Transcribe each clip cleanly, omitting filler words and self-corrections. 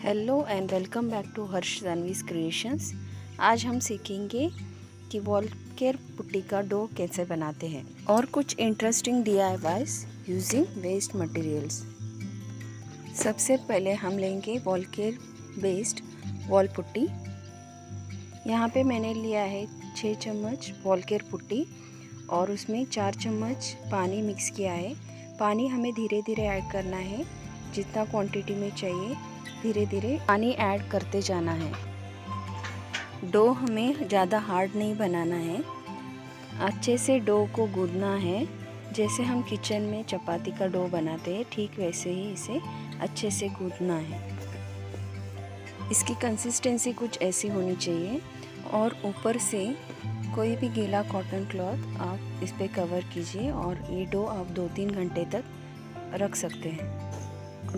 Hello and welcome back to Harsh Tanvi's creations. आज हम सीखेंगे कि वॉल केयर पुट्टी का डो कैसे बनाते हैं और कुछ interesting DIYs using waste materials. सबसे पहले हम लेंगे wall care based wall putty. यहाँ पे मैंने लिया है 6 चम्मच वॉल केयर पुट्टी और उसमें 4 चम्मच पानी मिक्स किया है। पानी हमें धीरे धीरे ऐड करना है, जितना क्वांटिटी में चाहिए धीरे धीरे पानी ऐड करते जाना है। डो हमें ज़्यादा हार्ड नहीं बनाना है, अच्छे से डो को गूंदना है। जैसे हम किचन में चपाती का डो बनाते हैं ठीक वैसे ही इसे अच्छे से गूंदना है। इसकी कंसिस्टेंसी कुछ ऐसी होनी चाहिए और ऊपर से कोई भी गीला कॉटन क्लॉथ आप इस पर कवर कीजिए और ये डो आप 2-3 घंटे तक रख सकते हैं।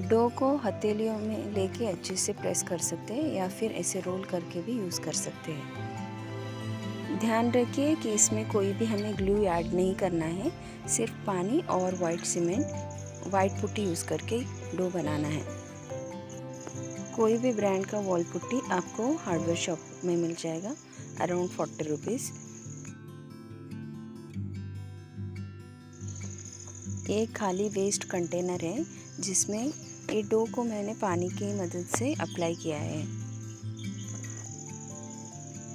डो को हथेलियों में लेके अच्छे से प्रेस कर सकते हैं या फिर ऐसे रोल करके भी यूज़ कर सकते हैं। ध्यान रखिए कि इसमें कोई भी हमें ग्लू ऐड नहीं करना है, सिर्फ पानी और वाइट पुट्टी यूज़ करके डो बनाना है। कोई भी ब्रांड का वॉल पुट्टी आपको हार्डवेयर शॉप में मिल जाएगा, अराउंड 40 रुपीज़। एक खाली वेस्ट कंटेनर है जिसमें ये डो को मैंने पानी की मदद से अप्लाई किया है।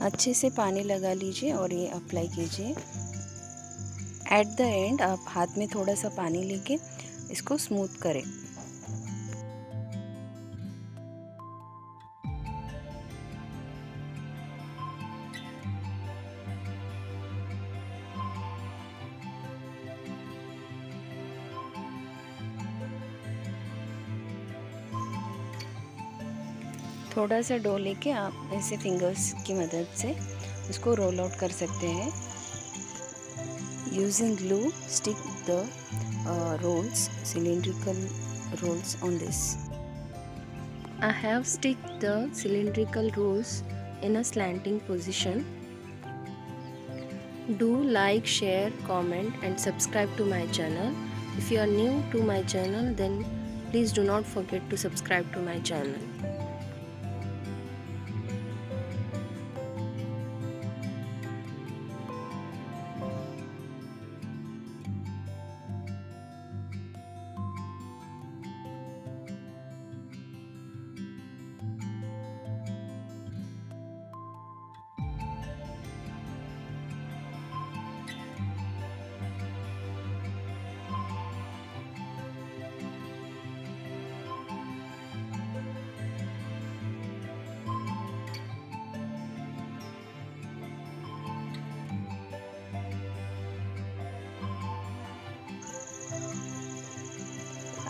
अच्छे से पानी लगा लीजिए और ये अप्लाई कीजिए। एट द एंड आप हाथ में थोड़ा सा पानी लेके इसको स्मूथ करें। थोड़ा सा डो लेके आप ऐसे फिंगर्स की मदद से उसको रोल आउट कर सकते हैं। Using glue stick the rolls, cylindrical rolls on this. I have stick the cylindrical rolls in a slanting position. Do like, share, comment and subscribe to my channel. If you are new to my channel, then please do not forget to subscribe to my channel.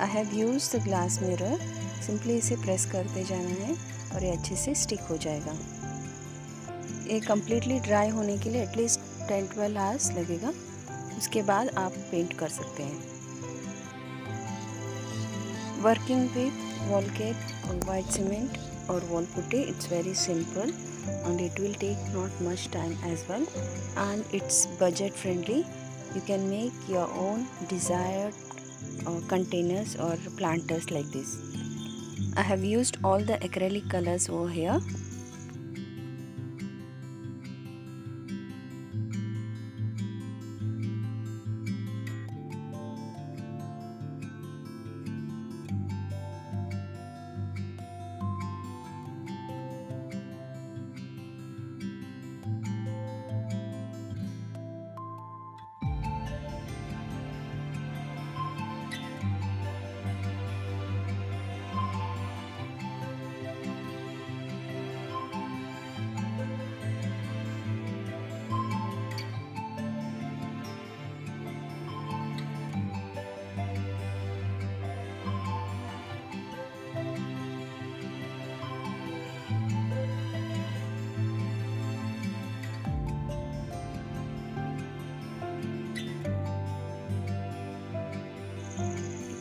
I have used the glass mirror. Simply इसे press करते जाना है और ये अच्छे से stick हो जाएगा। ये कम्प्लीटली ड्राई होने के लिए एटलीस्ट 10-12 आवर्स लगेगा। उसके बाद आप पेंट कर सकते हैं। वर्किंग विथ वॉल केयर और वाइट सीमेंट और wall putty, it's very simple and it will take not much time as well, and it's budget friendly. You can make your own desired containers or planters like this. I have used all the acrylic colors over here.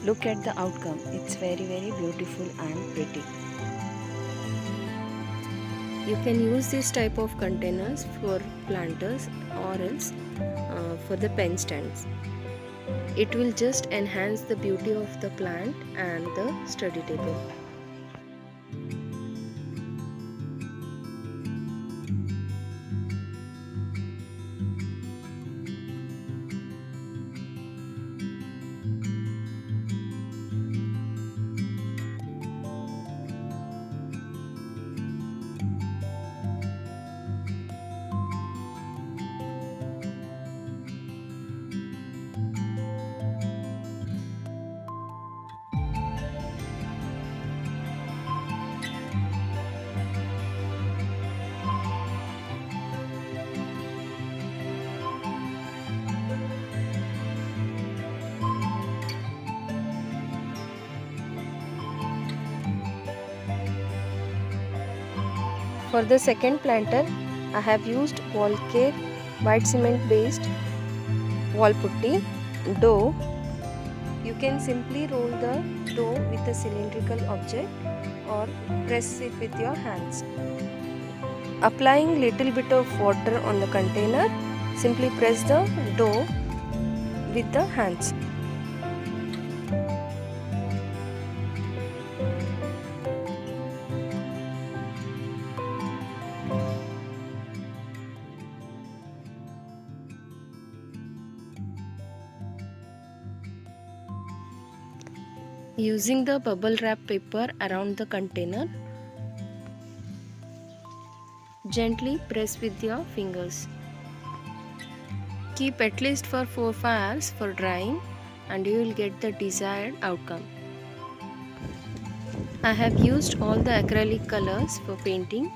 Look at the outcome. It's very beautiful and pretty. You can use this type of containers for planters or else for the pen stands. It will just enhance the beauty of the plant and the study table. For the second planter, I have used Wallcare white cement based wall putty dough. You can simply roll the dough with a cylindrical object or press it with your hands. Applying little bit of water on the container, simply press the dough with the hands. Using the bubble wrap paper around the container, gently press with your fingers. Keep at least for 4-5 hours for drying and you will get the desired outcome. I have used all the acrylic colors for painting.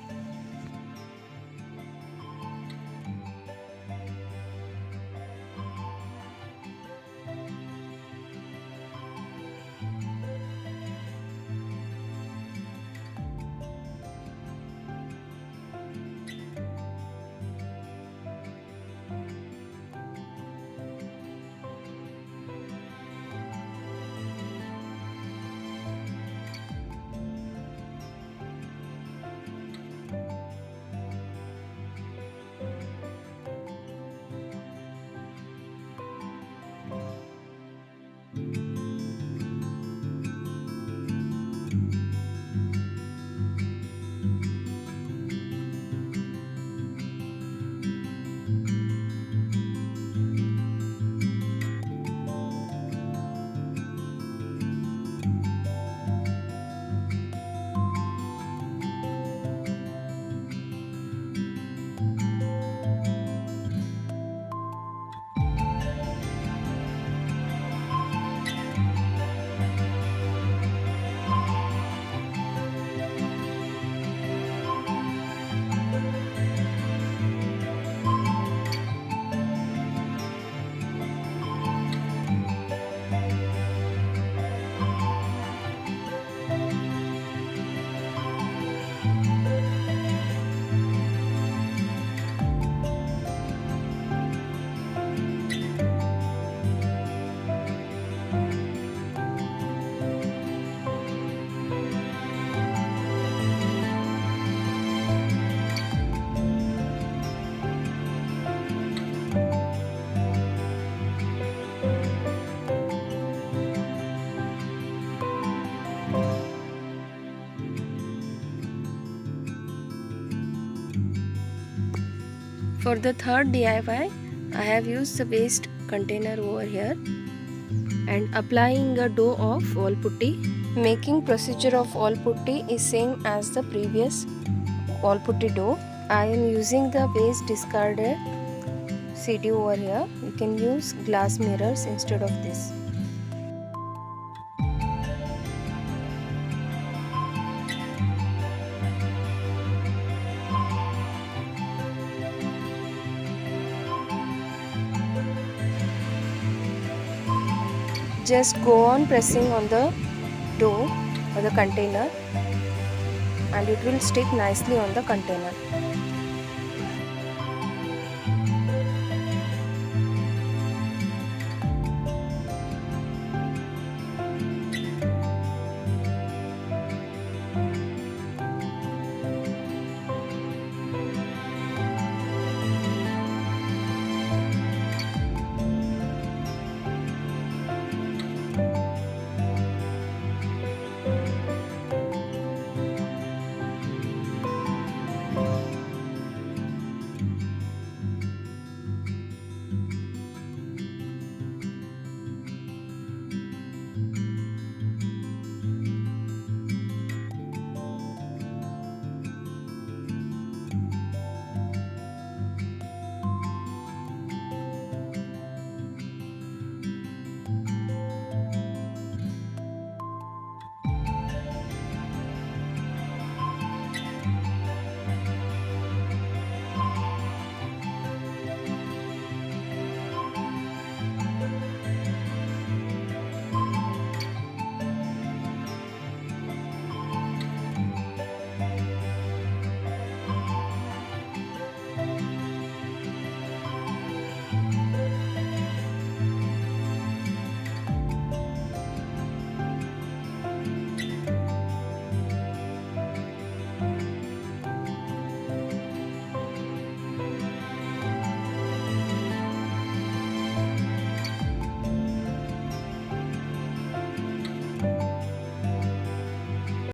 For the third DIY, I have used the waste container over here and applying a dough of wall putty. Making procedure of wall putty is same as the previous wall putty dough. I am using the waste discarded CD over here. You can use glass mirrors instead of this. Just go on pressing on the dough or the container and it will stick nicely on the container.